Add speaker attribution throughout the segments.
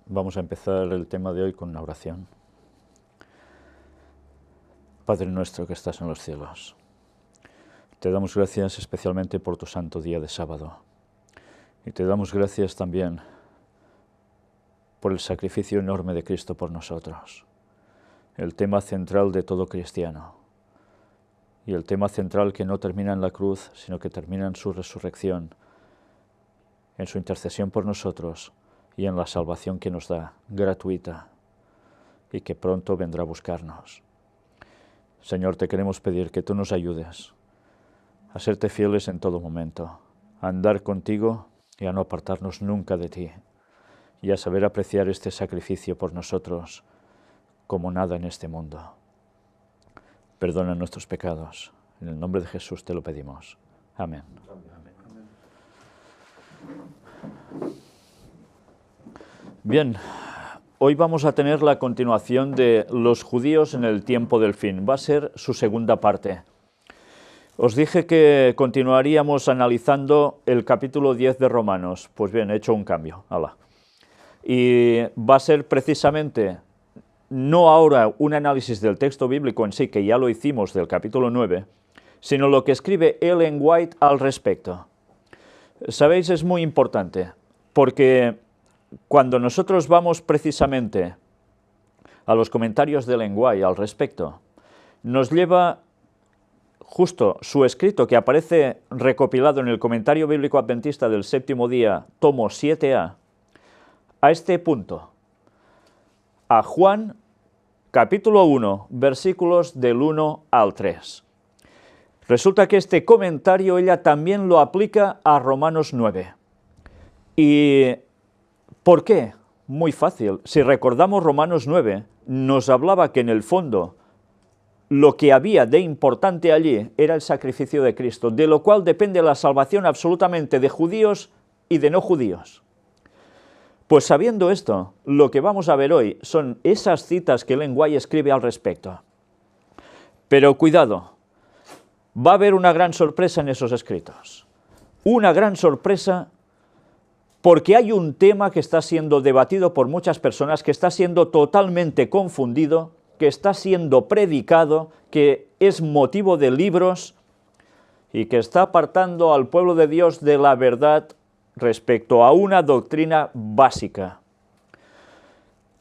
Speaker 1: Vamos a empezar el tema de hoy con una oración. Padre nuestro que estás en los cielos, te damos gracias especialmente por tu santo día de sábado. Y te damos gracias también por el sacrificio enorme de Cristo por nosotros. El tema central de todo cristiano. Y el tema central que no termina en la cruz, sino que termina en su resurrección, en su intercesión por nosotros y en la salvación que nos da, gratuita, y que pronto vendrá a buscarnos. Señor, te queremos pedir que tú nos ayudes a serte fieles en todo momento, a andar contigo y a no apartarnos nunca de ti, y a saber apreciar este sacrificio por nosotros como nada en este mundo. Perdona nuestros pecados. En el nombre de Jesús te lo pedimos. Amén. Bien, hoy vamos a tener la continuación de los judíos en el tiempo del fin. Va a ser su segunda parte. Os dije que continuaríamos analizando el capítulo 10 de Romanos. Pues bien, he hecho un cambio. ¡Hala! Y va a ser precisamente, no ahora un análisis del texto bíblico en sí, que ya lo hicimos del capítulo 9, sino lo que escribe Ellen White al respecto. Sabéis, es muy importante, porque cuando nosotros vamos precisamente a los comentarios de Ellen White al respecto, nos lleva justo su escrito que aparece recopilado en el Comentario Bíblico Adventista del Séptimo Día, tomo 7a, a este punto, a Juan, capítulo 1, versículos del 1 al 3. Resulta que este comentario ella también lo aplica a Romanos 9. ¿Y por qué? Muy fácil. Si recordamos Romanos 9, nos hablaba que en el fondo lo que había de importante allí era el sacrificio de Cristo, de lo cual depende la salvación absolutamente de judíos y de no judíos. Pues sabiendo esto, lo que vamos a ver hoy son esas citas que Ellen White escribe al respecto. Pero cuidado, va a haber una gran sorpresa en esos escritos. Una gran sorpresa porque hay un tema que está siendo debatido por muchas personas, que está siendo totalmente confundido, que está siendo predicado, que es motivo de libros y que está apartando al pueblo de Dios de la verdad respecto a una doctrina básica.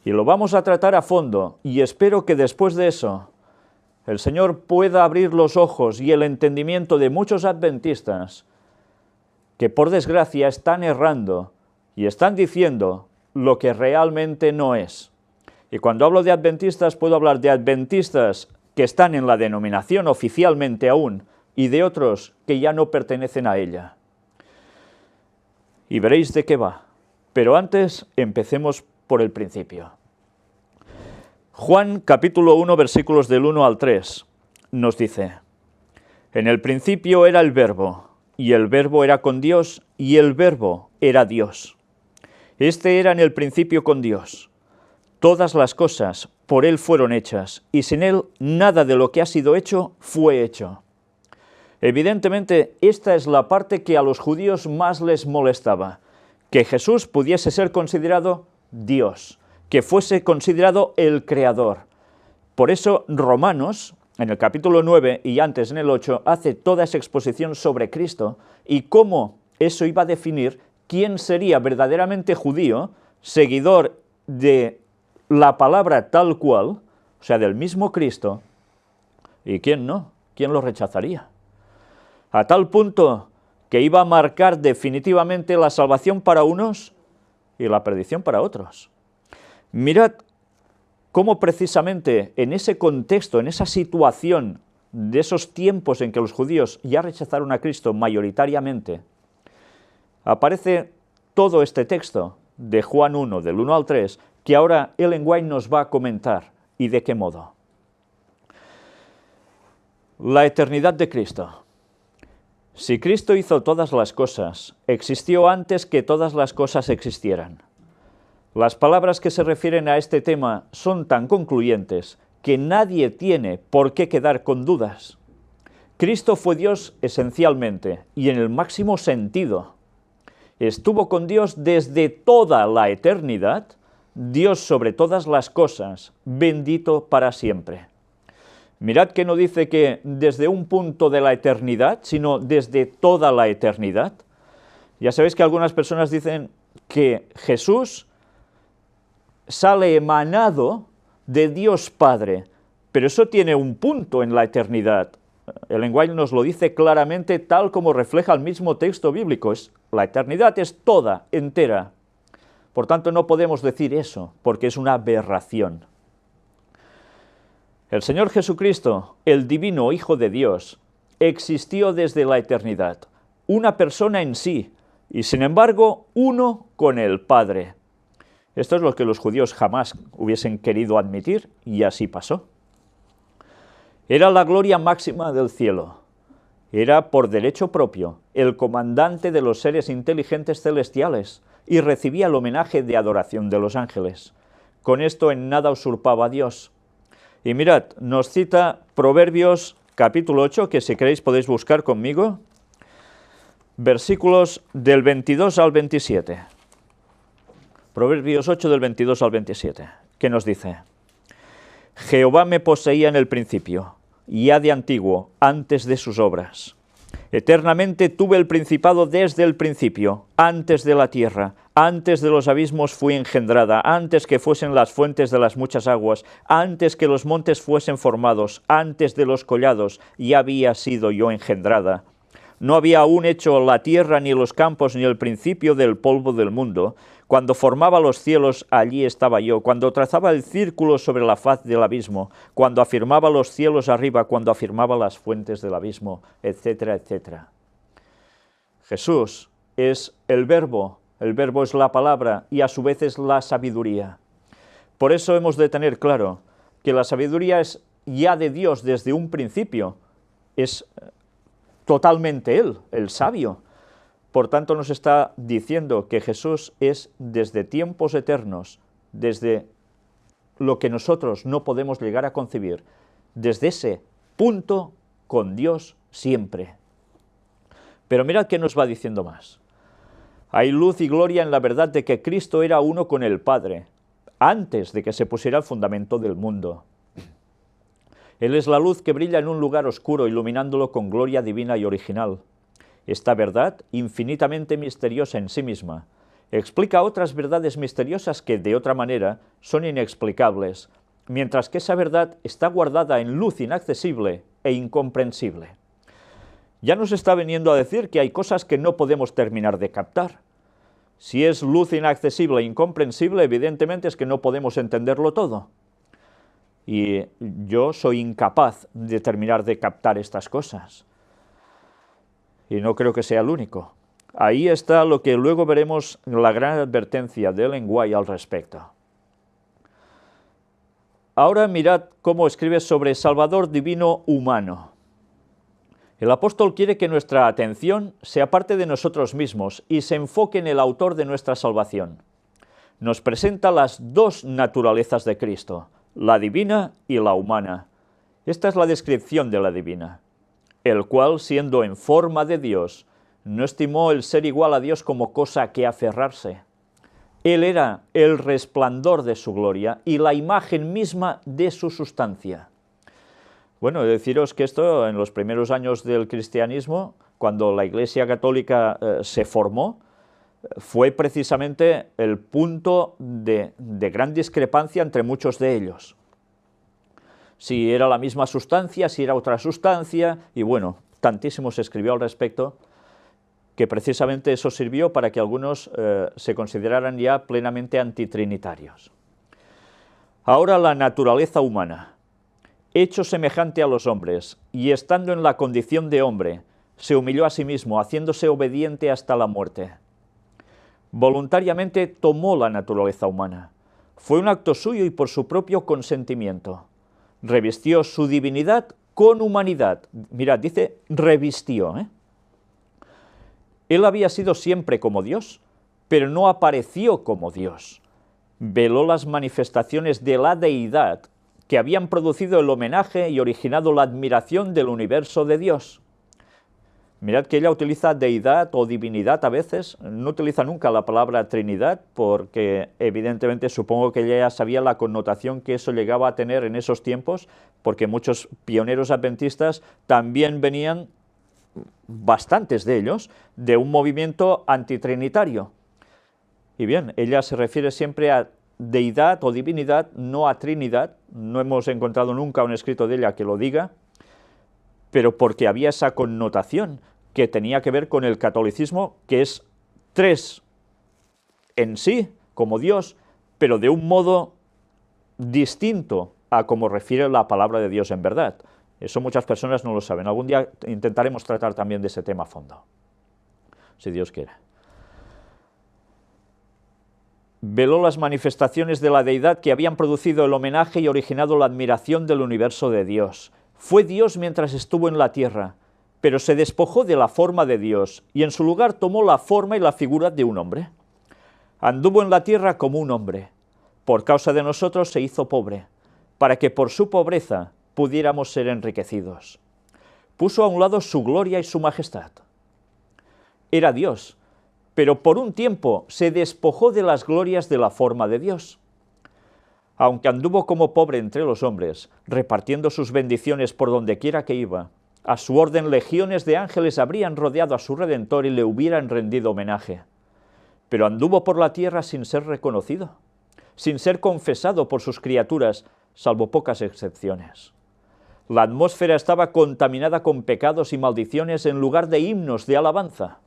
Speaker 1: Y lo vamos a tratar a fondo, y espero que después de eso el Señor pueda abrir los ojos y el entendimiento de muchos adventistas que por desgracia están errando y están diciendo lo que realmente no es. Y cuando hablo de adventistas, puedo hablar de adventistas que están en la denominación oficialmente aún y de otros que ya no pertenecen a ella. Y veréis de qué va. Pero antes empecemos por el principio. Juan capítulo 1 versículos del 1 al 3 nos dice: En el principio era el Verbo, y el Verbo era con Dios, y el Verbo era Dios. Este era en el principio con Dios. Todas las cosas por Él fueron hechas, y sin Él nada de lo que ha sido hecho fue hecho. Evidentemente, esta es la parte que a los judíos más les molestaba, que Jesús pudiese ser considerado Dios, que fuese considerado el Creador. Por eso Romanos, en el capítulo 9 y antes en el 8, hace toda esa exposición sobre Cristo y cómo eso iba a definir quién sería verdaderamente judío, seguidor de la palabra tal cual, o sea, del mismo Cristo, y quién no, quién lo rechazaría. A tal punto que iba a marcar definitivamente la salvación para unos y la perdición para otros. Mirad cómo precisamente en ese contexto, en esa situación de esos tiempos en que los judíos ya rechazaron a Cristo mayoritariamente, aparece todo este texto de Juan 1, del 1 al 3, que ahora Ellen White nos va a comentar. ¿Y de qué modo? La eternidad de Cristo. Si Cristo hizo todas las cosas, existió antes que todas las cosas existieran. Las palabras que se refieren a este tema son tan concluyentes que nadie tiene por qué quedar con dudas. Cristo fue Dios esencialmente y en el máximo sentido. Estuvo con Dios desde toda la eternidad Dios sobre todas las cosas, bendito para siempre. Mirad que no dice que desde un punto de la eternidad, sino desde toda la eternidad. Ya sabéis que algunas personas dicen que Jesús sale emanado de Dios Padre, pero eso tiene un punto en la eternidad. El lenguaje nos lo dice claramente, tal como refleja el mismo texto bíblico. La eternidad es toda, entera. Por tanto, no podemos decir eso, porque es una aberración. El Señor Jesucristo, el divino Hijo de Dios, existió desde la eternidad, una persona en sí, y sin embargo, uno con el Padre. Esto es lo que los judíos jamás hubiesen querido admitir, y así pasó. Era la gloria máxima del cielo. Era, por derecho propio, el comandante de los seres inteligentes celestiales, y recibía el homenaje de adoración de los ángeles. Con esto en nada usurpaba a Dios. Y mirad, nos cita Proverbios capítulo 8, que si queréis podéis buscar conmigo, versículos del 22 al 27. Proverbios 8 del 22 al 27, que nos dice: Jehová me poseía en el principio, ya de antiguo, antes de sus obras. Eternamente tuve el principado desde el principio, antes de la tierra, antes de los abismos fui engendrada, antes que fuesen las fuentes de las muchas aguas, antes que los montes fuesen formados, antes de los collados, ya había sido yo engendrada. No había aún hecho la tierra, ni los campos, ni el principio del polvo del mundo. Cuando formaba los cielos, allí estaba yo. Cuando trazaba el círculo sobre la faz del abismo. Cuando afirmaba los cielos arriba. Cuando afirmaba las fuentes del abismo, etcétera, etcétera. Jesús es el verbo es la palabra y a su vez es la sabiduría. Por eso hemos de tener claro que la sabiduría es ya de Dios desde un principio. Es totalmente Él, el sabio. Por tanto, nos está diciendo que Jesús es desde tiempos eternos, desde lo que nosotros no podemos llegar a concebir, desde ese punto con Dios siempre. Pero mirad qué nos va diciendo más. Hay luz y gloria en la verdad de que Cristo era uno con el Padre, antes de que se pusiera el fundamento del mundo. Él es la luz que brilla en un lugar oscuro, iluminándolo con gloria divina y original. Esta verdad, infinitamente misteriosa en sí misma, explica otras verdades misteriosas que, de otra manera, son inexplicables, mientras que esa verdad está guardada en luz inaccesible e incomprensible. Ya nos está viniendo a decir que hay cosas que no podemos terminar de captar. Si es luz inaccesible e incomprensible, evidentemente es que no podemos entenderlo todo. Y yo soy incapaz de terminar de captar estas cosas. Y no creo que sea el único. Ahí está lo que luego veremos, la gran advertencia de Ellen White al respecto. Ahora mirad cómo escribe sobre Salvador divino humano. El apóstol quiere que nuestra atención se aparte de nosotros mismos y se enfoque en el autor de nuestra salvación. Nos presenta las dos naturalezas de Cristo, la divina y la humana. Esta es la descripción de la divina, el cual, siendo en forma de Dios, no estimó el ser igual a Dios como cosa a que aferrarse. Él era el resplandor de su gloria y la imagen misma de su sustancia. Bueno, deciros que esto en los primeros años del cristianismo, cuando la Iglesia Católica se formó, fue precisamente el punto de gran discrepancia entre muchos de ellos. Si era la misma sustancia, si era otra sustancia, y bueno, tantísimo se escribió al respecto, que precisamente eso sirvió para que algunos se consideraran ya plenamente antitrinitarios. Ahora la naturaleza humana. Hecho semejante a los hombres, y estando en la condición de hombre, se humilló a sí mismo, haciéndose obediente hasta la muerte. Voluntariamente tomó la naturaleza humana. Fue un acto suyo y por su propio consentimiento. Revistió su divinidad con humanidad. Mirad, dice revistió. Él había sido siempre como Dios, pero no apareció como Dios. Veló las manifestaciones de la deidad que habían producido el homenaje y originado la admiración del universo de Dios. Mirad que ella utiliza deidad o divinidad a veces, no utiliza nunca la palabra Trinidad, porque evidentemente supongo que ella ya sabía la connotación que eso llegaba a tener en esos tiempos, porque muchos pioneros adventistas también venían, bastantes de ellos, de un movimiento antitrinitario. Y bien, ella se refiere siempre a deidad o divinidad, no a Trinidad, no hemos encontrado nunca un escrito de ella que lo diga, pero porque había esa connotación que tenía que ver con el catolicismo, que es tres en sí, como Dios, pero de un modo distinto a como refiere la palabra de Dios en verdad. Eso muchas personas no lo saben. Algún día intentaremos tratar también de ese tema a fondo, si Dios quiere. Veló las manifestaciones de la deidad que habían producido el homenaje y originado la admiración del universo de Dios. Fue Dios mientras estuvo en la tierra, pero se despojó de la forma de Dios y en su lugar tomó la forma y la figura de un hombre. Anduvo en la tierra como un hombre. Por causa de nosotros se hizo pobre, para que por su pobreza pudiéramos ser enriquecidos. Puso a un lado su gloria y su majestad. Era Dios, pero por un tiempo se despojó de las glorias de la forma de Dios. Aunque anduvo como pobre entre los hombres, repartiendo sus bendiciones por donde quiera que iba, a su orden legiones de ángeles habrían rodeado a su Redentor y le hubieran rendido homenaje. Pero anduvo por la tierra sin ser reconocido, sin ser confesado por sus criaturas, salvo pocas excepciones. La atmósfera estaba contaminada con pecados y maldiciones en lugar de himnos de alabanza.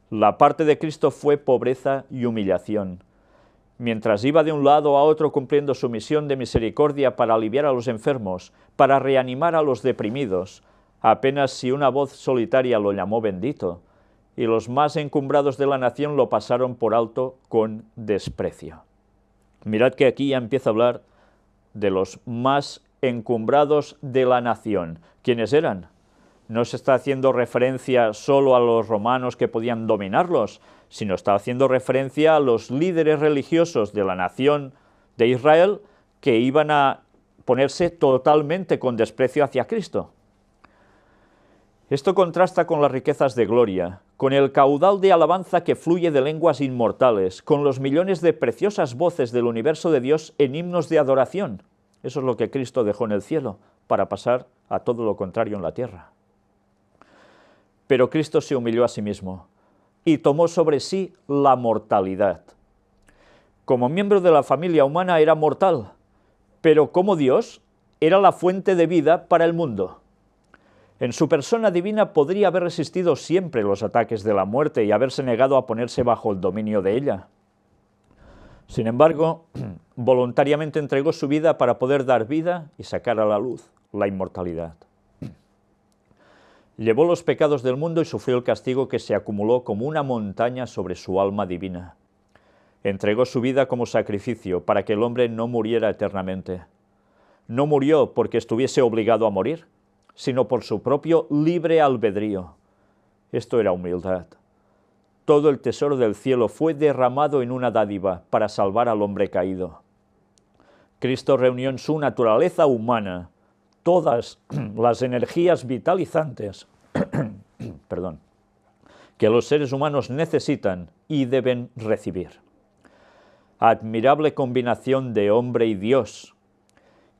Speaker 1: La parte de Cristo fue pobreza y humillación. Mientras iba de un lado a otro cumpliendo su misión de misericordia para aliviar a los enfermos, para reanimar a los deprimidos, apenas si una voz solitaria lo llamó bendito, y los más encumbrados de la nación lo pasaron por alto con desprecio. Mirad que aquí ya empieza a hablar de los más encumbrados de la nación. ¿Quiénes eran? No se está haciendo referencia solo a los romanos que podían dominarlos, sino está haciendo referencia a los líderes religiosos de la nación de Israel que iban a ponerse totalmente con desprecio hacia Cristo. Esto contrasta con las riquezas de gloria, con el caudal de alabanza que fluye de lenguas inmortales, con los millones de preciosas voces del universo de Dios en himnos de adoración. Eso es lo que Cristo dejó en el cielo, para pasar a todo lo contrario en la tierra. Pero Cristo se humilló a sí mismo y tomó sobre sí la mortalidad. Como miembro de la familia humana era mortal, pero como Dios era la fuente de vida para el mundo. En su persona divina podría haber resistido siempre los ataques de la muerte y haberse negado a ponerse bajo el dominio de ella. Sin embargo, voluntariamente entregó su vida para poder dar vida y sacar a la luz la inmortalidad. Llevó los pecados del mundo y sufrió el castigo que se acumuló como una montaña sobre su alma divina. Entregó su vida como sacrificio para que el hombre no muriera eternamente. No murió porque estuviese obligado a morir, sino por su propio libre albedrío. Esto era humildad. Todo el tesoro del cielo fue derramado en una dádiva para salvar al hombre caído. Cristo reunió en su naturaleza humana todas las energías vitalizantes que los seres humanos necesitan y deben recibir. Admirable combinación de hombre y Dios.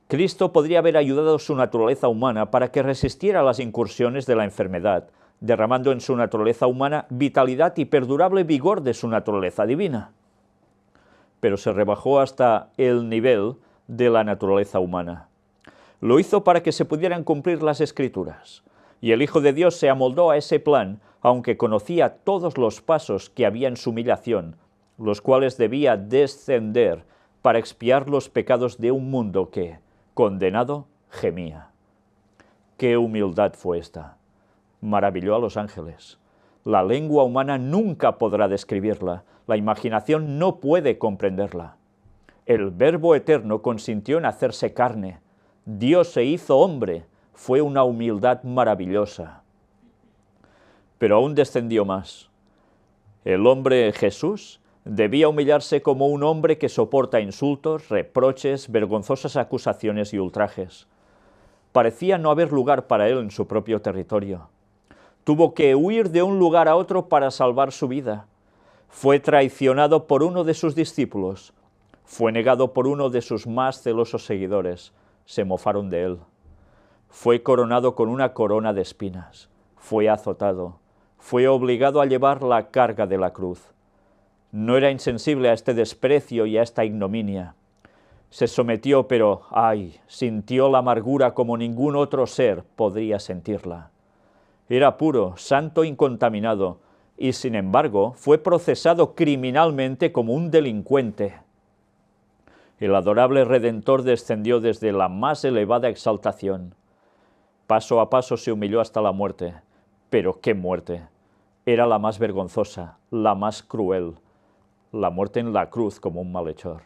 Speaker 1: Cristo podría haber ayudado su naturaleza humana para que resistiera las incursiones de la enfermedad, derramando en su naturaleza humana vitalidad y perdurable vigor de su naturaleza divina. Pero se rebajó hasta el nivel de la naturaleza humana. Lo hizo para que se pudieran cumplir las Escrituras, y el Hijo de Dios se amoldó a ese plan, aunque conocía todos los pasos que había en su humillación, los cuales debía descender para expiar los pecados de un mundo que, condenado, gemía. ¡Qué humildad fue esta! Maravilló a los ángeles. La lengua humana nunca podrá describirla, la imaginación no puede comprenderla. El Verbo eterno consintió en hacerse carne. Dios se hizo hombre, fue una humildad maravillosa. Pero aún descendió más. El hombre Jesús debía humillarse como un hombre que soporta insultos, reproches, vergonzosas acusaciones y ultrajes. Parecía no haber lugar para él en su propio territorio. Tuvo que huir de un lugar a otro para salvar su vida. Fue traicionado por uno de sus discípulos. Fue negado por uno de sus más celosos seguidores. Se mofaron de él. Fue coronado con una corona de espinas. Fue azotado. Fue obligado a llevar la carga de la cruz. No era insensible a este desprecio y a esta ignominia. Se sometió, pero, ¡ay!, sintió la amargura como ningún otro ser podría sentirla. Era puro, santo, incontaminado, y sin embargo fue procesado criminalmente como un delincuente. El adorable Redentor descendió desde la más elevada exaltación. Paso a paso se humilló hasta la muerte. Pero qué muerte. Era la más vergonzosa, la más cruel. La muerte en la cruz como un malhechor.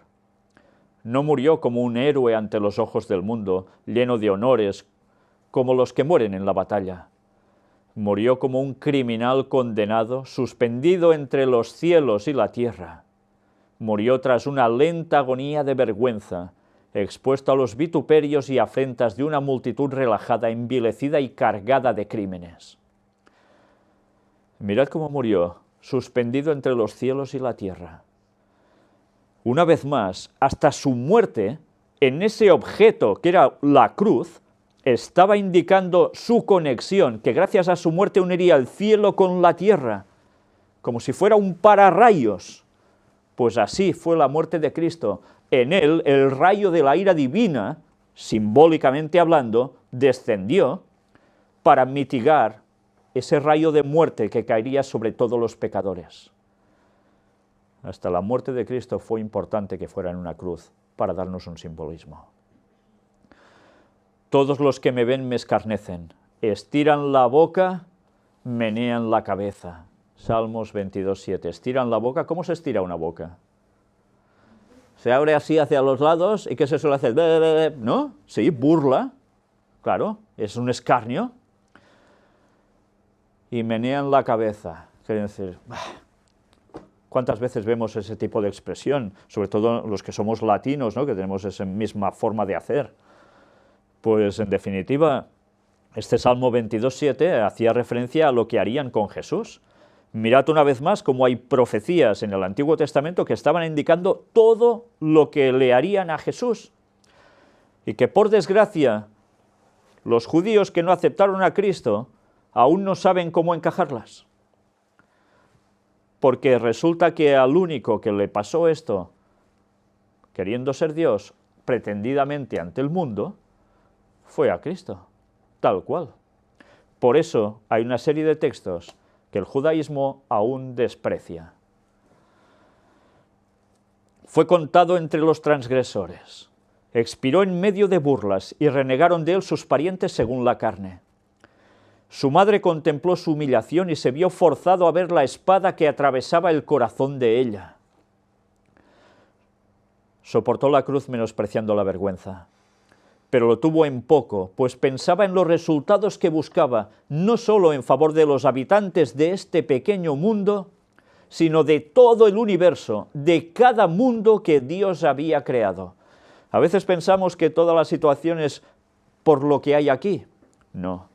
Speaker 1: No murió como un héroe ante los ojos del mundo, lleno de honores, como los que mueren en la batalla. Murió como un criminal condenado, suspendido entre los cielos y la tierra. Murió tras una lenta agonía de vergüenza, expuesto a los vituperios y afrentas de una multitud relajada, envilecida y cargada de crímenes. Mirad cómo murió, suspendido entre los cielos y la tierra. Una vez más, hasta su muerte, en ese objeto que era la cruz, estaba indicando su conexión, que gracias a su muerte uniría el cielo con la tierra, como si fuera un pararrayos. Pues así fue la muerte de Cristo. En él, el rayo de la ira divina, simbólicamente hablando, descendió para mitigar ese rayo de muerte que caería sobre todos los pecadores. Hasta la muerte de Cristo fue importante que fuera en una cruz, para darnos un simbolismo. Todos los que me ven me escarnecen, estiran la boca, menean la cabeza. Salmos 22:7. Estiran la boca. ¿Cómo se estira una boca? Se abre así hacia los lados, ¿y qué se suele hacer? ¿No? Sí, burla, claro, es un escarnio. Y menean la cabeza, quieren decir, ¿cuántas veces vemos ese tipo de expresión? Sobre todo los que somos latinos, ¿no?, que tenemos esa misma forma de hacer. Pues en definitiva, este Salmo 22:7 hacía referencia a lo que harían con Jesús. Mirad una vez más cómo hay profecías en el Antiguo Testamento que estaban indicando todo lo que le harían a Jesús. Y que por desgracia, los judíos que no aceptaron a Cristo aún no saben cómo encajarlas. Porque resulta que al único que le pasó esto, queriendo ser Dios, pretendidamente ante el mundo, fue a Cristo, tal cual. Por eso hay una serie de textos que el judaísmo aún desprecia. Fue contado entre los transgresores, expiró en medio de burlas y renegaron de él sus parientes según la carne. Su madre contempló su humillación y se vio forzado a ver la espada que atravesaba el corazón de ella. Soportó la cruz menospreciando la vergüenza, pero lo tuvo en poco, pues pensaba en los resultados que buscaba, no solo en favor de los habitantes de este pequeño mundo, sino de todo el universo, de cada mundo que Dios había creado. A veces pensamos que toda la situación es por lo que hay aquí. No.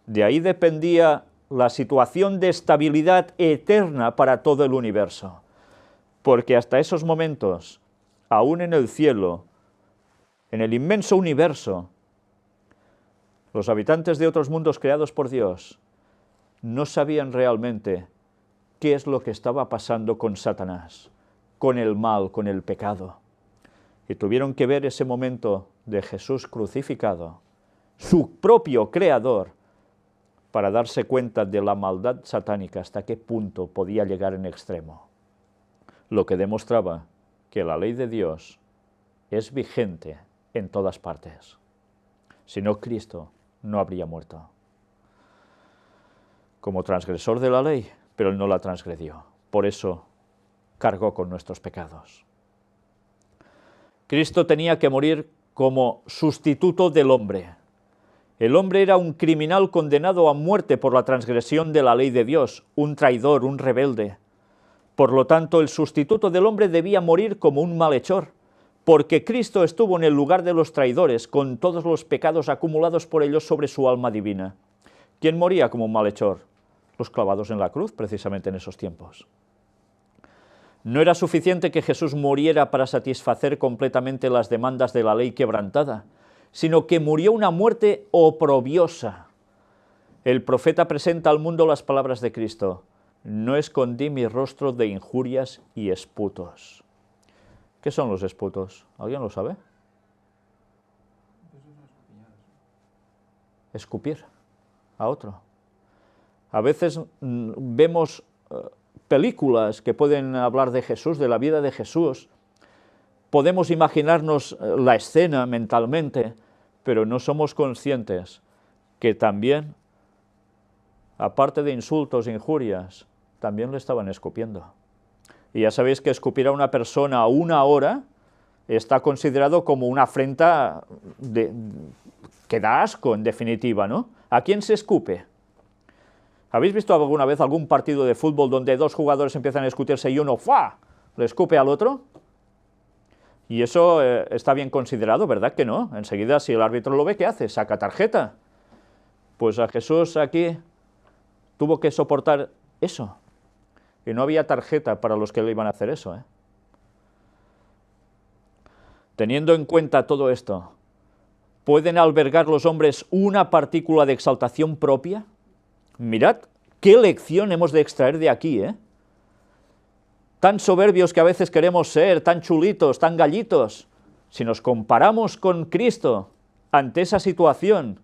Speaker 1: De ahí dependía la situación de estabilidad eterna para todo el universo, porque hasta esos momentos, aún en el cielo, en el inmenso universo, los habitantes de otros mundos creados por Dios no sabían realmente qué es lo que estaba pasando con Satanás, con el mal, con el pecado. Y tuvieron que ver ese momento de Jesús crucificado, su propio creador, para darse cuenta de la maldad satánica, hasta qué punto podía llegar en extremo. Lo que demostraba que la ley de Dios es vigente en todas partes. Si no, Cristo no habría muerto como transgresor de la ley, pero él no la transgredió. Por eso cargó con nuestros pecados. Cristo tenía que morir como sustituto del hombre. El hombre era un criminal condenado a muerte por la transgresión de la ley de Dios, un traidor, un rebelde. Por lo tanto, el sustituto del hombre debía morir como un malhechor, porque Cristo estuvo en el lugar de los traidores, con todos los pecados acumulados por ellos sobre su alma divina. ¿Quién moría como un malhechor? Los clavados en la cruz, precisamente en esos tiempos. No era suficiente que Jesús muriera para satisfacer completamente las demandas de la ley quebrantada, sino que murió una muerte oprobiosa. El profeta presenta al mundo las palabras de Cristo: no escondí mi rostro de injurias y esputos. ¿Qué son los esputos? ¿Alguien lo sabe? Escupir a otro. A veces vemos películas que pueden hablar de Jesús, de la vida de Jesús. Podemos imaginarnos la escena mentalmente, pero no somos conscientes que también, aparte de insultos, injurias, también le estaban escupiendo. Y ya sabéis que escupir a una persona 1 hora está considerado como una afrenta que da asco, en definitiva, ¿no? ¿A quién se escupe? ¿Habéis visto alguna vez algún partido de fútbol donde 2 jugadores empiezan a discutirse y uno ¡fua!, le escupe al otro? Y eso está bien considerado, ¿verdad que no? Enseguida, si el árbitro lo ve, ¿qué hace? Saca tarjeta. Pues a Jesús aquí tuvo que soportar eso. Y no había tarjeta para los que le iban a hacer eso, ¿eh? Teniendo en cuenta todo esto, ¿pueden albergar los hombres una partícula de exaltación propia? Mirad qué lección hemos de extraer de aquí, ¿eh? Tan soberbios que a veces queremos ser, tan chulitos, tan gallitos. Si nos comparamos con Cristo ante esa situación,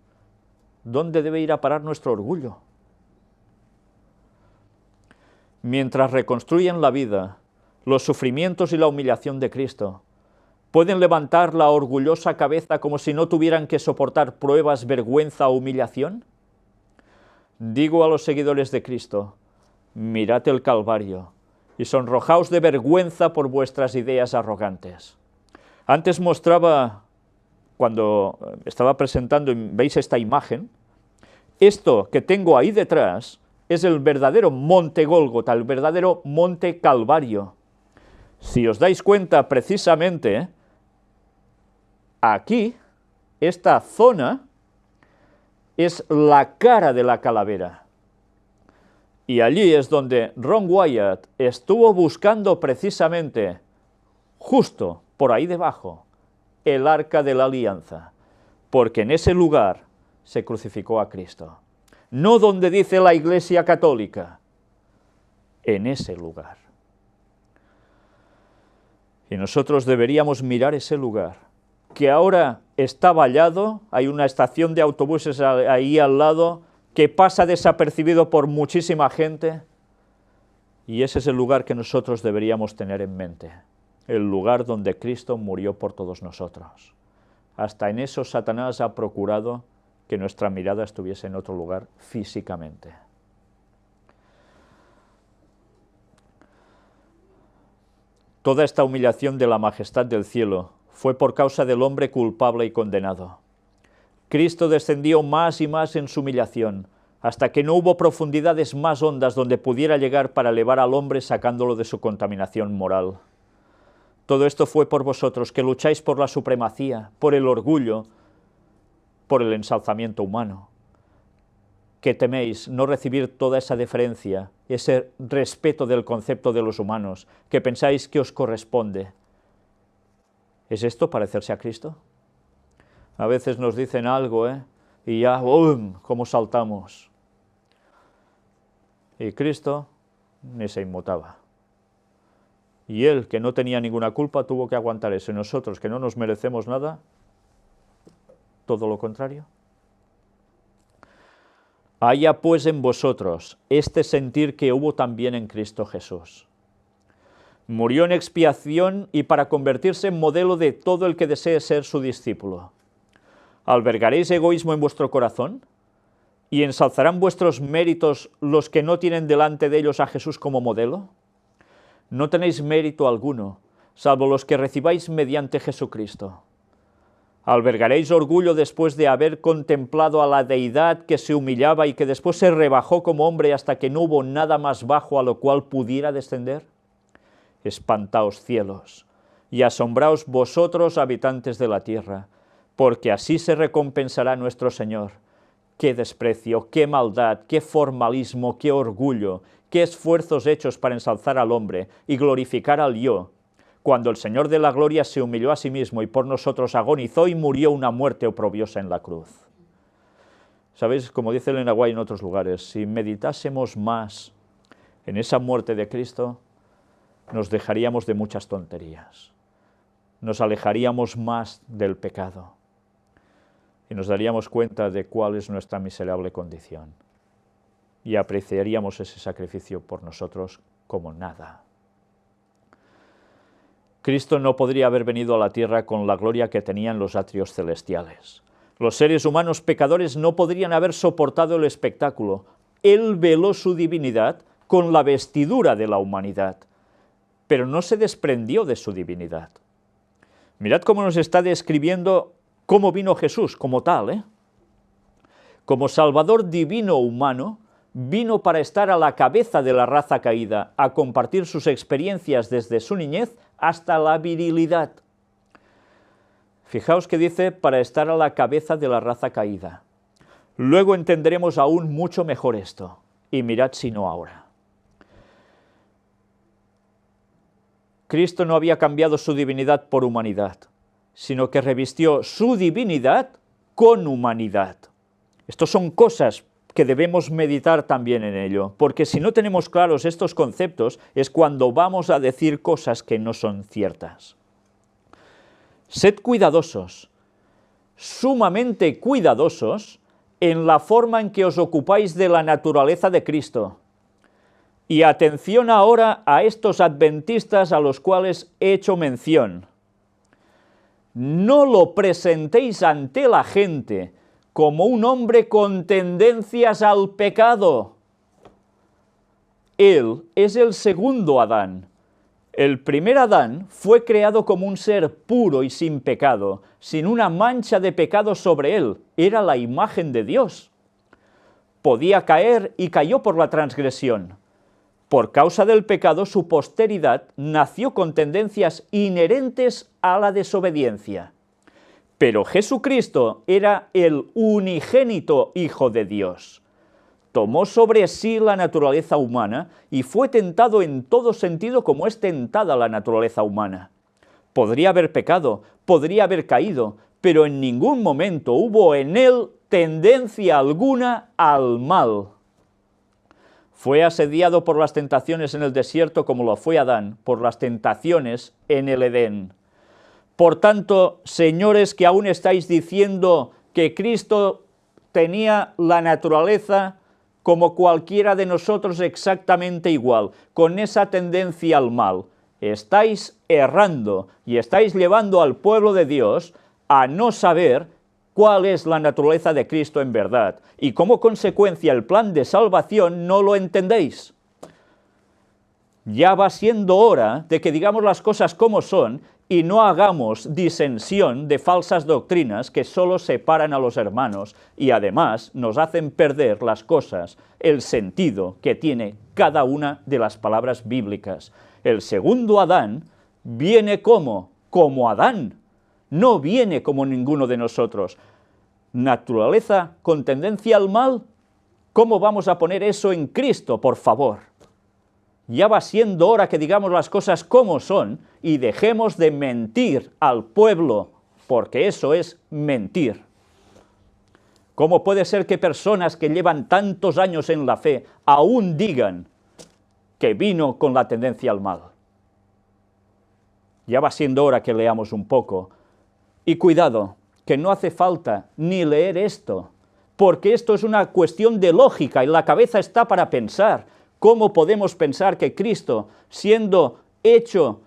Speaker 1: ¿dónde debe ir a parar nuestro orgullo? Mientras reconstruyen la vida, los sufrimientos y la humillación de Cristo, ¿pueden levantar la orgullosa cabeza como si no tuvieran que soportar pruebas, vergüenza o humillación? Digo a los seguidores de Cristo: mirad el Calvario y sonrojaos de vergüenza por vuestras ideas arrogantes. Antes mostraba, cuando estaba presentando, veis esta imagen, esto que tengo ahí detrás es el verdadero monte Gólgota, el verdadero monte Calvario. Si os dais cuenta, precisamente, aquí, esta zona es la cara de la calavera. Y allí es donde Ron Wyatt estuvo buscando precisamente, justo por ahí debajo, el Arca de la Alianza, porque en ese lugar se crucificó a Cristo. No donde dice la Iglesia Católica, en ese lugar. Y nosotros deberíamos mirar ese lugar, que ahora está vallado, hay una estación de autobuses ahí al lado, que pasa desapercibido por muchísima gente, y ese es el lugar que nosotros deberíamos tener en mente, el lugar donde Cristo murió por todos nosotros. Hasta en eso Satanás ha procurado que nuestra mirada estuviese en otro lugar físicamente. Toda esta humillación de la majestad del cielo fue por causa del hombre culpable y condenado. Cristo descendió más y más en su humillación, hasta que no hubo profundidades más hondas donde pudiera llegar para elevar al hombre sacándolo de su contaminación moral. Todo esto fue por vosotros, que lucháis por la supremacía, por el orgullo, por el ensalzamiento humano, que teméis no recibir toda esa deferencia, ese respeto del concepto de los humanos, que pensáis que os corresponde. ¿Es esto parecerse a Cristo? A veces nos dicen algo, y ya, ¡bum!, cómo saltamos. Y Cristo ni se inmutaba. Y Él, que no tenía ninguna culpa, tuvo que aguantar eso. Y nosotros, que no nos merecemos nada, todo lo contrario. Haya pues en vosotros este sentir que hubo también en Cristo Jesús. Murió en expiación y para convertirse en modelo de todo el que desee ser su discípulo. ¿Albergaréis egoísmo en vuestro corazón? ¿Y ensalzarán vuestros méritos los que no tienen delante de ellos a Jesús como modelo? No tenéis mérito alguno, salvo los que recibáis mediante Jesucristo. ¿Albergaréis orgullo después de haber contemplado a la deidad que se humillaba y que después se rebajó como hombre hasta que no hubo nada más bajo a lo cual pudiera descender? Espantaos, cielos, y asombraos vosotros, habitantes de la tierra, porque así se recompensará nuestro Señor, qué desprecio, qué maldad, qué formalismo, qué orgullo, qué esfuerzos hechos para ensalzar al hombre y glorificar al yo, cuando el Señor de la gloria se humilló a sí mismo y por nosotros agonizó y murió una muerte oprobiosa en la cruz. ¿Sabéis? Como dice Elena White en otros lugares, si meditásemos más en esa muerte de Cristo, nos dejaríamos de muchas tonterías, nos alejaríamos más del pecado y nos daríamos cuenta de cuál es nuestra miserable condición y apreciaríamos ese sacrificio por nosotros como nada. Cristo no podría haber venido a la tierra con la gloria que tenían los atrios celestiales. Los seres humanos pecadores no podrían haber soportado el espectáculo. Él veló su divinidad con la vestidura de la humanidad, pero no se desprendió de su divinidad. Mirad cómo nos está describiendo cómo vino Jesús como tal, Como Salvador divino humano, vino para estar a la cabeza de la raza caída, a compartir sus experiencias desde su niñez hasta la virilidad. Fijaos que dice para estar a la cabeza de la raza caída. Luego entenderemos aún mucho mejor esto, y mirad si no ahora. Cristo no había cambiado su divinidad por humanidad, sino que revistió su divinidad con humanidad. Estas son cosas que debemos meditar también en ello, porque si no tenemos claros estos conceptos es cuando vamos a decir cosas que no son ciertas. Sed cuidadosos, sumamente cuidadosos, en la forma en que os ocupáis de la naturaleza de Cristo. Y atención ahora a estos adventistas a los cuales he hecho mención. No lo presentéis ante la gente como un hombre con tendencias al pecado. Él es el segundo Adán. El primer Adán fue creado como un ser puro y sin pecado, sin una mancha de pecado sobre él. Era la imagen de Dios. Podía caer y cayó por la transgresión. Por causa del pecado, su posteridad nació con tendencias inherentes a la desobediencia. Pero Jesucristo era el unigénito Hijo de Dios. Tomó sobre sí la naturaleza humana y fue tentado en todo sentido como es tentada la naturaleza humana. Podría haber pecado, podría haber caído, pero en ningún momento hubo en él tendencia alguna al mal. Fue asediado por las tentaciones en el desierto como lo fue Adán, por las tentaciones en el Edén. Por tanto, señores que aún estáis diciendo que Cristo tenía la naturaleza como cualquiera de nosotros exactamente igual, con esa tendencia al mal, estáis errando y estáis llevando al pueblo de Dios a no saber cuál es la naturaleza de Cristo en verdad, y como consecuencia el plan de salvación no lo entendéis. Ya va siendo hora de que digamos las cosas como son y no hagamos disensión de falsas doctrinas que solo separan a los hermanos y además nos hacen perder las cosas, el sentido que tiene cada una de las palabras bíblicas. El segundo Adán viene como Adán, no viene como ninguno de nosotros. Naturaleza con tendencia al mal, ¿cómo vamos a poner eso en Cristo, por favor? Ya va siendo hora que digamos las cosas como son y dejemos de mentir al pueblo, porque eso es mentir. ¿Cómo puede ser que personas que llevan tantos años en la fe aún digan que vino con la tendencia al mal? Ya va siendo hora que leamos un poco. Y cuidado, que no hace falta ni leer esto, porque esto es una cuestión de lógica y la cabeza está para pensar. ¿Cómo podemos pensar que Cristo, siendo hecho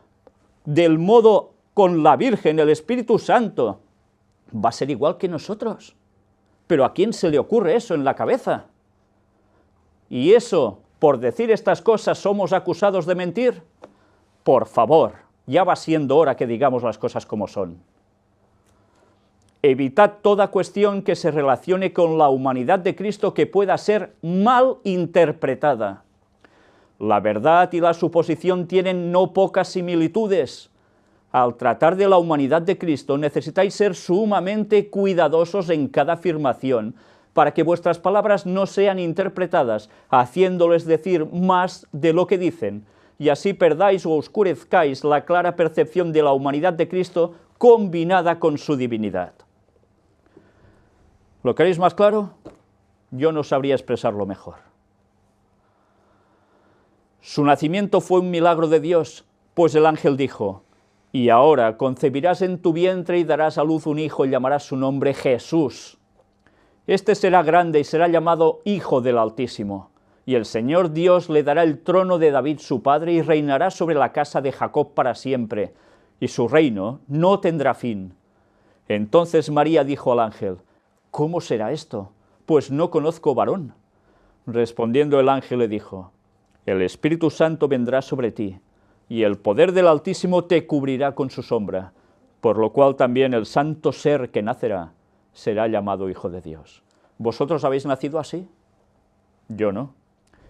Speaker 1: del modo con la Virgen, el Espíritu Santo, va a ser igual que nosotros? ¿Pero a quién se le ocurre eso en la cabeza? Y eso, por decir estas cosas, ¿somos acusados de mentir? Por favor, ya va siendo hora que digamos las cosas como son. Evitad toda cuestión que se relacione con la humanidad de Cristo que pueda ser mal interpretada. La verdad y la suposición tienen no pocas similitudes. Al tratar de la humanidad de Cristo necesitáis ser sumamente cuidadosos en cada afirmación, para que vuestras palabras no sean interpretadas, haciéndoles decir más de lo que dicen, y así perdáis o oscurezcáis la clara percepción de la humanidad de Cristo combinada con su divinidad. ¿Lo queréis más claro? Yo no sabría expresarlo mejor. Su nacimiento fue un milagro de Dios, pues el ángel dijo: y ahora concebirás en tu vientre y darás a luz un hijo y llamarás su nombre Jesús. Este será grande y será llamado Hijo del Altísimo, y el Señor Dios le dará el trono de David su padre y reinará sobre la casa de Jacob para siempre, y su reino no tendrá fin. Entonces María dijo al ángel: ¿cómo será esto? Pues no conozco varón. Respondiendo el ángel le dijo: el Espíritu Santo vendrá sobre ti, y el poder del Altísimo te cubrirá con su sombra, por lo cual también el santo ser que nacerá será llamado Hijo de Dios. ¿Vosotros habéis nacido así? Yo no.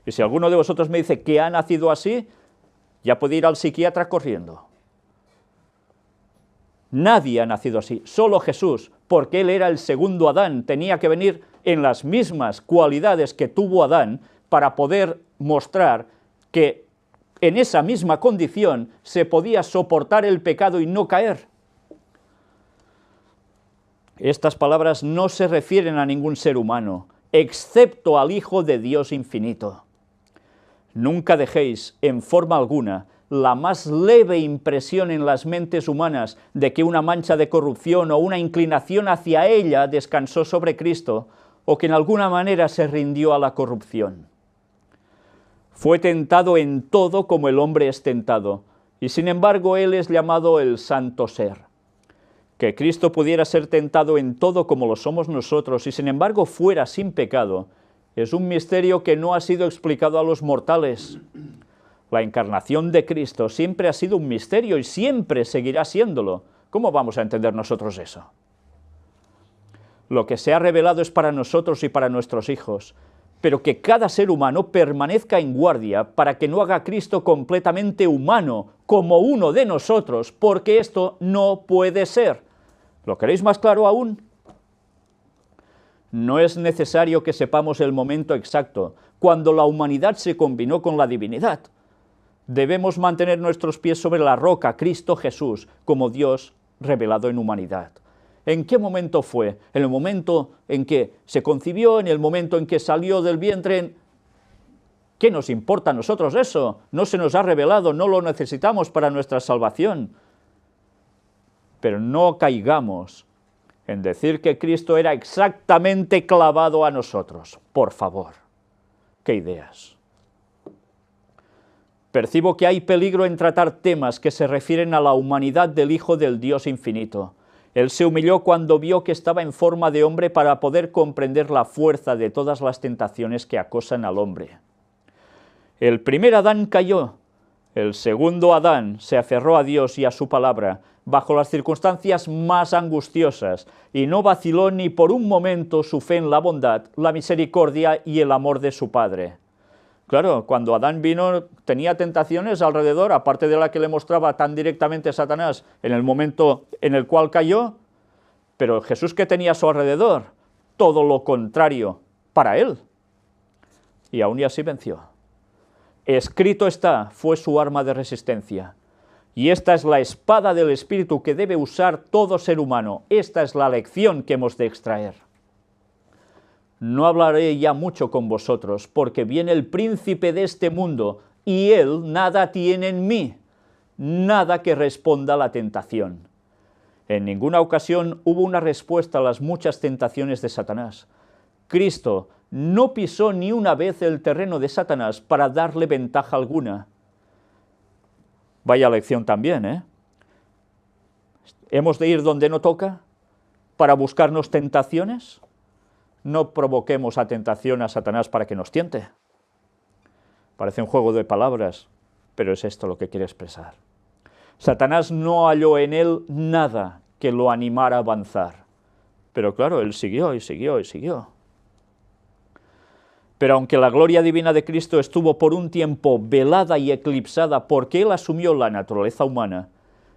Speaker 1: Y si alguno de vosotros me dice que ha nacido así, ya puede ir al psiquiatra corriendo. Nadie ha nacido así, solo Jesús, porque Él era el segundo Adán, tenía que venir en las mismas cualidades que tuvo Adán para poder mostrar que en esa misma condición se podía soportar el pecado y no caer. Estas palabras no se refieren a ningún ser humano, excepto al Hijo de Dios infinito. Nunca dejéis, en forma alguna, la más leve impresión en las mentes humanas de que una mancha de corrupción o una inclinación hacia ella descansó sobre Cristo, o que en alguna manera se rindió a la corrupción. Fue tentado en todo como el hombre es tentado, y sin embargo Él es llamado el Santo Ser. Que Cristo pudiera ser tentado en todo como lo somos nosotros, y sin embargo fuera sin pecado, es un misterio que no ha sido explicado a los mortales. La encarnación de Cristo siempre ha sido un misterio y siempre seguirá siéndolo. ¿Cómo vamos a entender nosotros eso? Lo que se ha revelado es para nosotros y para nuestros hijos, pero que cada ser humano permanezca en guardia para que no haga a Cristo completamente humano, como uno de nosotros, porque esto no puede ser. ¿Lo queréis más claro aún? No es necesario que sepamos el momento exacto, cuando la humanidad se combinó con la divinidad. Debemos mantener nuestros pies sobre la roca, Cristo Jesús, como Dios revelado en humanidad. ¿En qué momento fue? ¿En el momento en que se concibió? ¿En el momento en que salió del vientre? ¿Qué nos importa a nosotros eso? No se nos ha revelado, no lo necesitamos para nuestra salvación. Pero no caigamos en decir que Cristo era exactamente clavado a nosotros. Por favor, ¿qué ideas? Percibo que hay peligro en tratar temas que se refieren a la humanidad del Hijo del Dios infinito. Él se humilló cuando vio que estaba en forma de hombre para poder comprender la fuerza de todas las tentaciones que acosan al hombre. El primer Adán cayó, el segundo Adán se aferró a Dios y a su palabra, bajo las circunstancias más angustiosas, y no vaciló ni por un momento su fe en la bondad, la misericordia y el amor de su Padre. Claro, cuando Adán vino tenía tentaciones alrededor, aparte de la que le mostraba tan directamente Satanás en el momento en el cual cayó, pero Jesús, ¿qué tenía a su alrededor? Todo lo contrario para él. Y aún y así venció. Escrito está, fue su arma de resistencia. Y esta es la espada del Espíritu que debe usar todo ser humano. Esta es la lección que hemos de extraer. No hablaré ya mucho con vosotros, porque viene el príncipe de este mundo, y él nada tiene en mí, nada que responda a la tentación. En ninguna ocasión hubo una respuesta a las muchas tentaciones de Satanás. Cristo no pisó ni una vez el terreno de Satanás para darle ventaja alguna. Vaya lección también, ¿eh? ¿Hemos de ir donde no toca para buscarnos tentaciones? No provoquemos a tentación a Satanás para que nos tiente. Parece un juego de palabras, pero es esto lo que quiere expresar. Satanás no halló en él nada que lo animara a avanzar. Pero claro, él siguió y siguió y siguió. Pero aunque la gloria divina de Cristo estuvo por un tiempo velada y eclipsada porque él asumió la naturaleza humana,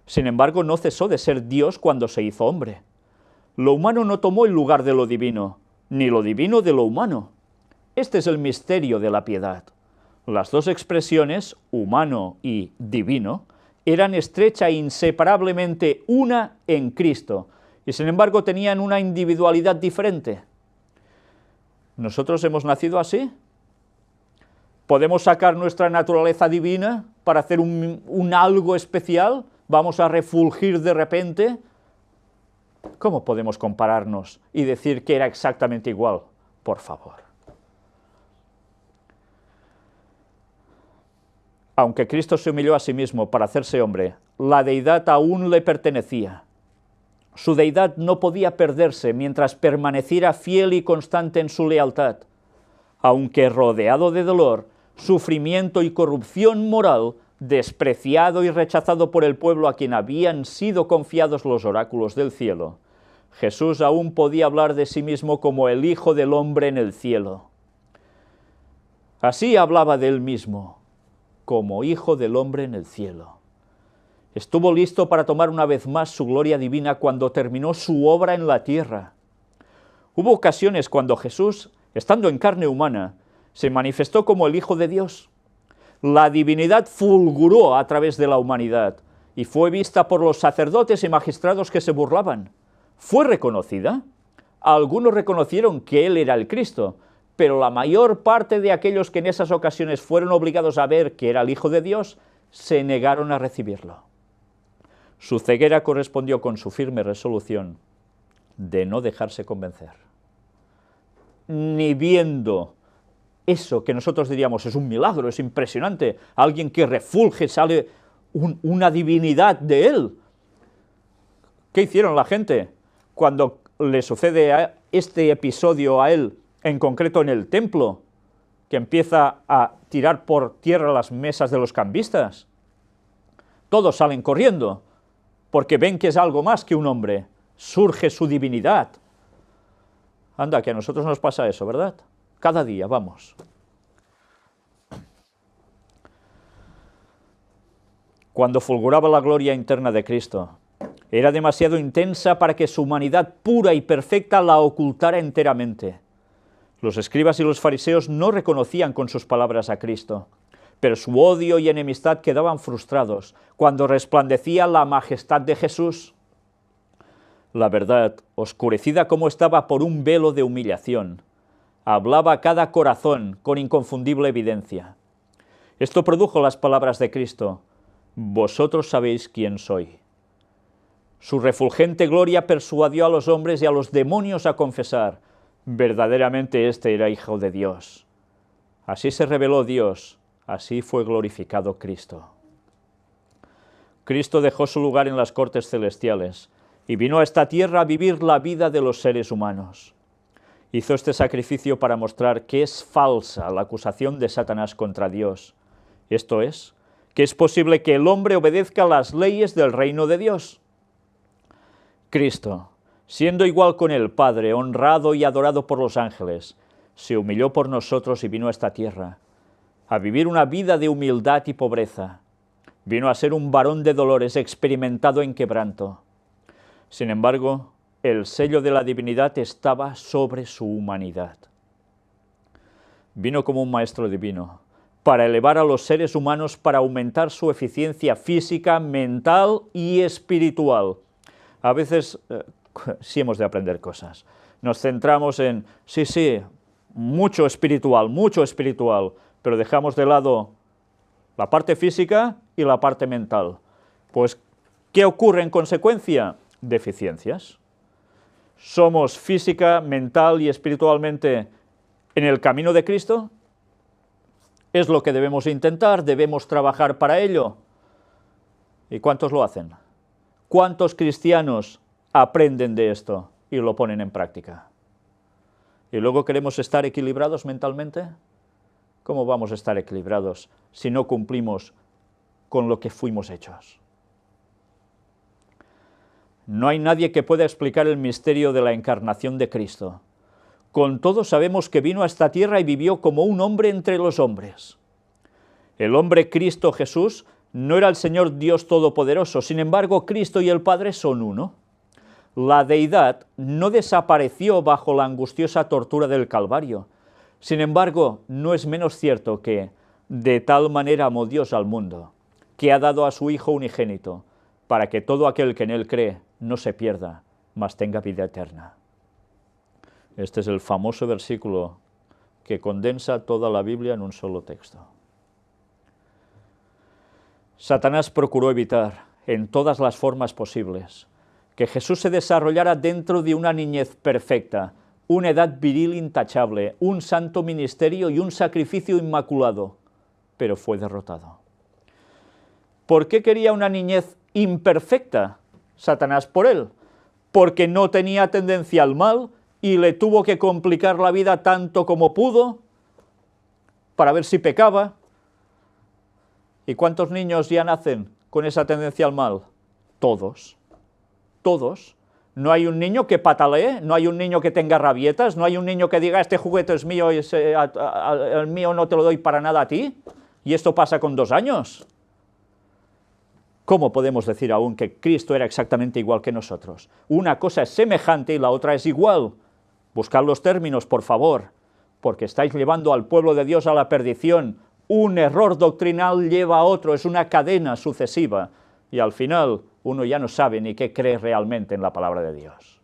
Speaker 1: sin embargo no cesó de ser Dios cuando se hizo hombre. Lo humano no tomó el lugar de lo divino, ni lo divino de lo humano. Este es el misterio de la piedad. Las dos expresiones, humano y divino, eran estrecha e inseparablemente una en Cristo, y sin embargo tenían una individualidad diferente. ¿Nosotros hemos nacido así? ¿Podemos sacar nuestra naturaleza divina para hacer un algo especial? ¿Vamos a refulgir de repente? ¿Cómo podemos compararnos y decir que era exactamente igual? Por favor. Aunque Cristo se humilló a sí mismo para hacerse hombre, la deidad aún le pertenecía. Su deidad no podía perderse mientras permaneciera fiel y constante en su lealtad. Aunque rodeado de dolor, sufrimiento y corrupción moral, despreciado y rechazado por el pueblo a quien habían sido confiados los oráculos del cielo, Jesús aún podía hablar de sí mismo como el Hijo del Hombre en el cielo. Así hablaba de él mismo, como Hijo del Hombre en el cielo. Estuvo listo para tomar una vez más su gloria divina cuando terminó su obra en la tierra. Hubo ocasiones cuando Jesús, estando en carne humana, se manifestó como el Hijo de Dios. La divinidad fulguró a través de la humanidad y fue vista por los sacerdotes y magistrados que se burlaban. ¿Fue reconocida? Algunos reconocieron que él era el Cristo, pero la mayor parte de aquellos que en esas ocasiones fueron obligados a ver que era el Hijo de Dios, se negaron a recibirlo. Su ceguera correspondió con su firme resolución de no dejarse convencer. Ni viendo eso que nosotros diríamos es un milagro, es impresionante, alguien que refulge, sale una divinidad de él. ¿Qué hicieron la gente cuando le sucede este episodio a él, en concreto en el templo, que empieza a tirar por tierra las mesas de los cambistas? Todos salen corriendo, porque ven que es algo más que un hombre, surge su divinidad. Anda, que a nosotros nos pasa eso, ¿verdad? Cada día, vamos. Cuando fulguraba la gloria interna de Cristo, era demasiado intensa para que su humanidad pura y perfecta la ocultara enteramente. Los escribas y los fariseos no reconocían con sus palabras a Cristo, pero su odio y enemistad quedaban frustrados cuando resplandecía la majestad de Jesús. La verdad, oscurecida como estaba por un velo de humillación, hablaba a cada corazón con inconfundible evidencia. Esto produjo las palabras de Cristo: «Vosotros sabéis quién soy». Su refulgente gloria persuadió a los hombres y a los demonios a confesar: verdaderamente este era Hijo de Dios. Así se reveló Dios, así fue glorificado Cristo. Cristo dejó su lugar en las cortes celestiales y vino a esta tierra a vivir la vida de los seres humanos. Hizo este sacrificio para mostrar que es falsa la acusación de Satanás contra Dios. Esto es, que es posible que el hombre obedezca las leyes del reino de Dios. Cristo, siendo igual con el Padre, honrado y adorado por los ángeles, se humilló por nosotros y vino a esta tierra, a vivir una vida de humildad y pobreza. Vino a ser un varón de dolores, experimentado en quebranto. Sin embargo, el sello de la divinidad estaba sobre su humanidad. Vino como un maestro divino, para elevar a los seres humanos, para aumentar su eficiencia física, mental y espiritual. A veces sí hemos de aprender cosas. Nos centramos en, sí, mucho espiritual, pero dejamos de lado la parte física y la parte mental. Pues, ¿qué ocurre en consecuencia? Deficiencias. ¿Somos física, mental y espiritualmente en el camino de Cristo? Es lo que debemos intentar, debemos trabajar para ello. ¿Y cuántos lo hacen? ¿Cuántos cristianos aprenden de esto y lo ponen en práctica? ¿Y luego queremos estar equilibrados mentalmente? ¿Cómo vamos a estar equilibrados si no cumplimos con lo que fuimos hechos? No hay nadie que pueda explicar el misterio de la encarnación de Cristo. Con todo sabemos que vino a esta tierra y vivió como un hombre entre los hombres. El hombre Cristo Jesús no era el Señor Dios Todopoderoso, sin embargo Cristo y el Padre son uno. La deidad no desapareció bajo la angustiosa tortura del Calvario. Sin embargo, no es menos cierto que de tal manera amó Dios al mundo, que ha dado a su Hijo unigénito, para que todo aquel que en él cree no se pierda, mas tenga vida eterna. Este es el famoso versículo que condensa toda la Biblia en un solo texto. Satanás procuró evitar, en todas las formas posibles, que Jesús se desarrollara dentro de una niñez perfecta, una edad viril intachable, un santo ministerio y un sacrificio inmaculado, pero fue derrotado. ¿Por qué quería una niñez imperfecta Satanás por él? Porque no tenía tendencia al mal y le tuvo que complicar la vida tanto como pudo para ver si pecaba. ¿Y cuántos niños ya nacen con esa tendencia al mal? Todos. Todos. No hay un niño que patalee, no hay un niño que tenga rabietas, no hay un niño que diga, este juguete es mío y el mío no te lo doy para nada a ti. Y esto pasa con 2 años. ¿Cómo podemos decir aún que Cristo era exactamente igual que nosotros? Una cosa es semejante y la otra es igual. Buscad los términos, por favor, porque estáis llevando al pueblo de Dios a la perdición. Un error doctrinal lleva a otro, es una cadena sucesiva, y al final uno ya no sabe ni qué cree realmente en la palabra de Dios.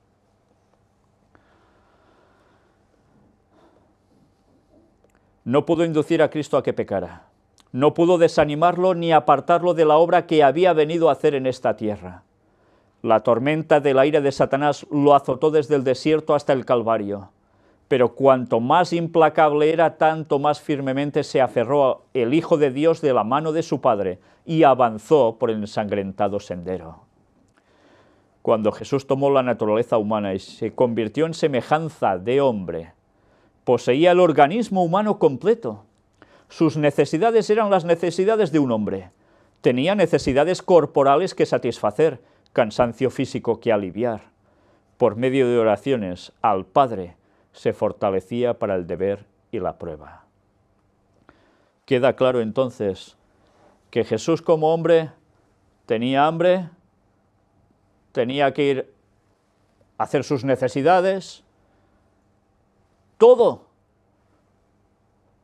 Speaker 1: No pudo inducir a Cristo a que pecara, no pudo desanimarlo ni apartarlo de la obra que había venido a hacer en esta tierra. La tormenta del aire de Satanás lo azotó desde el desierto hasta el Calvario. Pero cuanto más implacable era, tanto más firmemente se aferró el Hijo de Dios de la mano de su Padre y avanzó por el ensangrentado sendero. Cuando Jesús tomó la naturaleza humana y se convirtió en semejanza de hombre, poseía el organismo humano completo. Sus necesidades eran las necesidades de un hombre. Tenía necesidades corporales que satisfacer, cansancio físico que aliviar. Por medio de oraciones al Padre, se fortalecía para el deber y la prueba. Queda claro entonces que Jesús como hombre tenía hambre, tenía que ir a hacer sus necesidades, todo.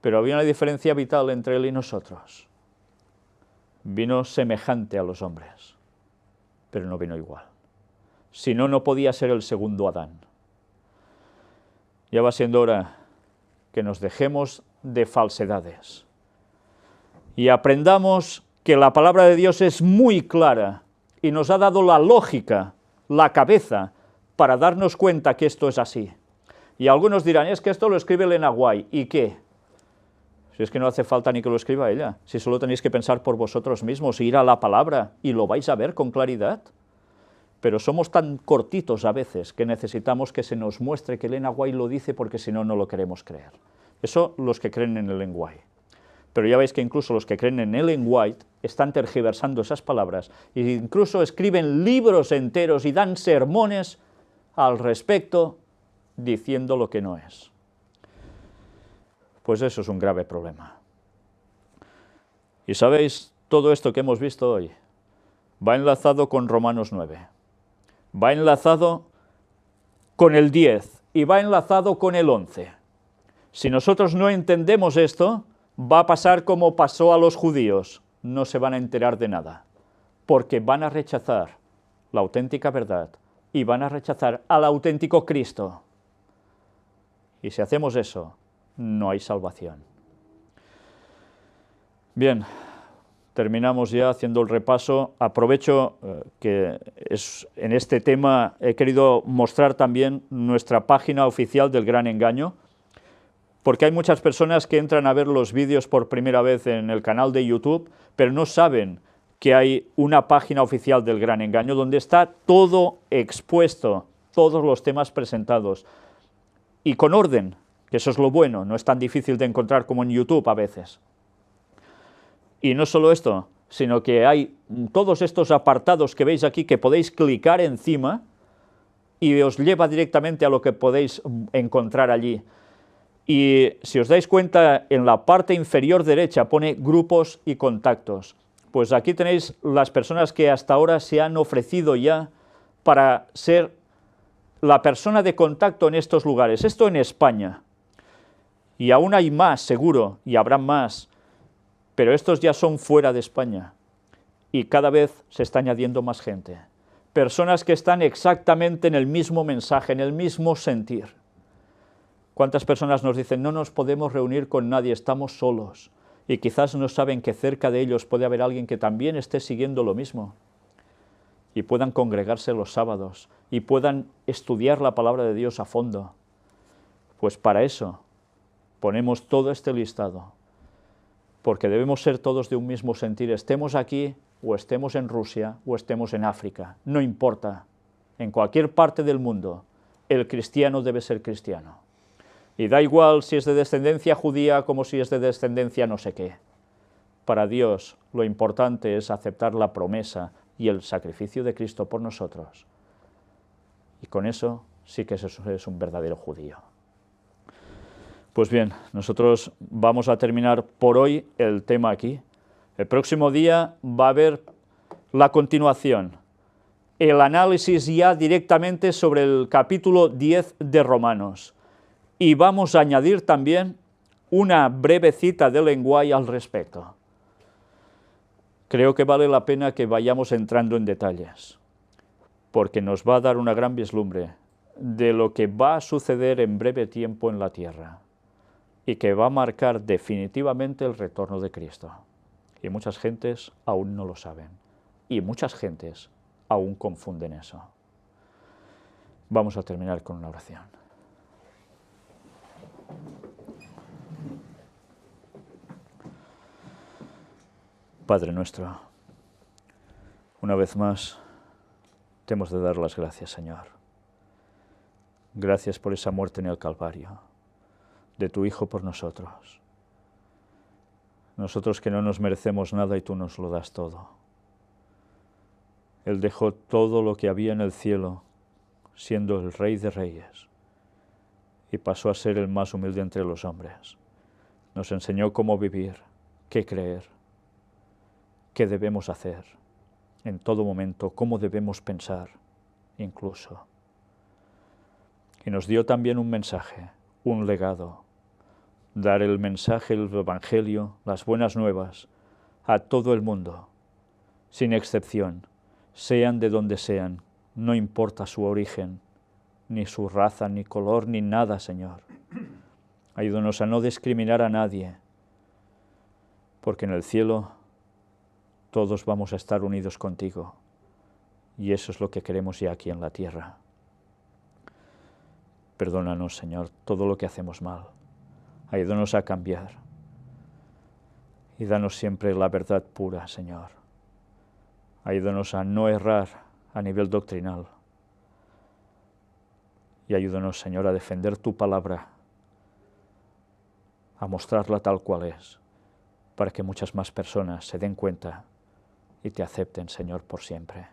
Speaker 1: Pero había una diferencia vital entre él y nosotros. Vino semejante a los hombres, pero no vino igual. Si no, no podía ser el segundo Adán. Ya va siendo hora que nos dejemos de falsedades y aprendamos que la palabra de Dios es muy clara y nos ha dado la lógica, la cabeza, para darnos cuenta que esto es así. Y algunos dirán, es que esto lo escribe Elena White, ¿y qué? Si es que no hace falta ni que lo escriba ella, si solo tenéis que pensar por vosotros mismos, ir a la palabra y lo vais a ver con claridad. Pero somos tan cortitos a veces que necesitamos que se nos muestre que Elena White lo dice porque si no, no lo queremos creer. Eso los que creen en Ellen White. Pero ya veis que incluso los que creen en Ellen White están tergiversando esas palabras e incluso escriben libros enteros y dan sermones al respecto diciendo lo que no es. Pues eso es un grave problema. Y sabéis, todo esto que hemos visto hoy va enlazado con Romanos 9. Va enlazado con el 10 y va enlazado con el 11. Si nosotros no entendemos esto, va a pasar como pasó a los judíos. No se van a enterar de nada, porque van a rechazar la auténtica verdad y van a rechazar al auténtico Cristo. Y si hacemos eso, no hay salvación. Bien. Terminamos ya haciendo el repaso. Aprovecho que en este tema he querido mostrar también nuestra página oficial del Gran Engaño, porque hay muchas personas que entran a ver los vídeos por primera vez en el canal de YouTube, pero no saben que hay una página oficial del Gran Engaño donde está todo expuesto, todos los temas presentados, y con orden, que eso es lo bueno, no es tan difícil de encontrar como en YouTube a veces. Y no solo esto, sino que hay todos estos apartados que veis aquí que podéis clicar encima y os lleva directamente a lo que podéis encontrar allí. Y si os dais cuenta, en la parte inferior derecha pone grupos y contactos. Pues aquí tenéis las personas que hasta ahora se han ofrecido ya para ser la persona de contacto en estos lugares. Esto en España. Y aún hay más, seguro, y habrá más, pero estos ya son fuera de España. Y cada vez se está añadiendo más gente. Personas que están exactamente en el mismo mensaje, en el mismo sentir. ¿Cuántas personas nos dicen, no nos podemos reunir con nadie, estamos solos? Y quizás no saben que cerca de ellos puede haber alguien que también esté siguiendo lo mismo. Y puedan congregarse los sábados, y puedan estudiar la palabra de Dios a fondo. Pues para eso ponemos todo este listado, porque debemos ser todos de un mismo sentir, estemos aquí, o estemos en Rusia, o estemos en África, no importa, en cualquier parte del mundo, el cristiano debe ser cristiano. Y da igual si es de descendencia judía como si es de descendencia no sé qué. Para Dios lo importante es aceptar la promesa y el sacrificio de Cristo por nosotros. Y con eso sí que es un verdadero judío. Pues bien, nosotros vamos a terminar por hoy el tema aquí. El próximo día va a haber la continuación, el análisis ya directamente sobre el capítulo 10 de Romanos. Y vamos a añadir también una breve cita de lenguaje al respecto. Creo que vale la pena que vayamos entrando en detalles, porque nos va a dar una gran vislumbre de lo que va a suceder en breve tiempo en la tierra y que va a marcar definitivamente el retorno de Cristo. Y muchas gentes aún no lo saben, y muchas gentes aún confunden eso. Vamos a terminar con una oración. Padre nuestro, una vez más te hemos de dar las gracias, Señor. Gracias por esa muerte en el Calvario, de tu Hijo por nosotros. Nosotros que no nos merecemos nada y tú nos lo das todo. Él dejó todo lo que había en el cielo, siendo el Rey de Reyes, y pasó a ser el más humilde entre los hombres. Nos enseñó cómo vivir, qué creer, qué debemos hacer en todo momento, cómo debemos pensar incluso. Y nos dio también un mensaje, un legado, dar el mensaje, el Evangelio, las buenas nuevas a todo el mundo, sin excepción, sean de donde sean, no importa su origen, ni su raza, ni color, ni nada, Señor. Ayúdanos a no discriminar a nadie, porque en el cielo todos vamos a estar unidos contigo, y eso es lo que queremos ya aquí en la tierra. Perdónanos, Señor, todo lo que hacemos mal. Ayúdanos a cambiar, y danos siempre la verdad pura, Señor. Ayúdanos a no errar a nivel doctrinal, y ayúdanos, Señor, a defender tu palabra, a mostrarla tal cual es, para que muchas más personas se den cuenta y te acepten, Señor, por siempre.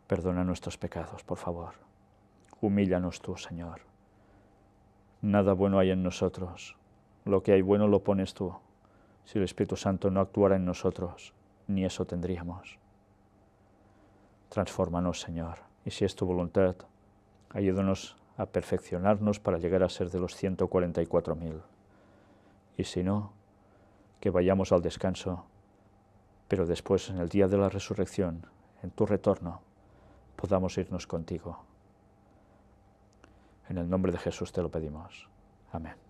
Speaker 1: Perdona nuestros pecados, por favor. Humíllanos tú, Señor. Nada bueno hay en nosotros. Lo que hay bueno lo pones tú. Si el Espíritu Santo no actuara en nosotros, ni eso tendríamos. Transfórmanos, Señor, y si es tu voluntad, ayúdanos a perfeccionarnos para llegar a ser de los 144.000. Y si no, que vayamos al descanso, pero después, en el día de la resurrección, en tu retorno, podamos irnos contigo. En el nombre de Jesús te lo pedimos. Amén.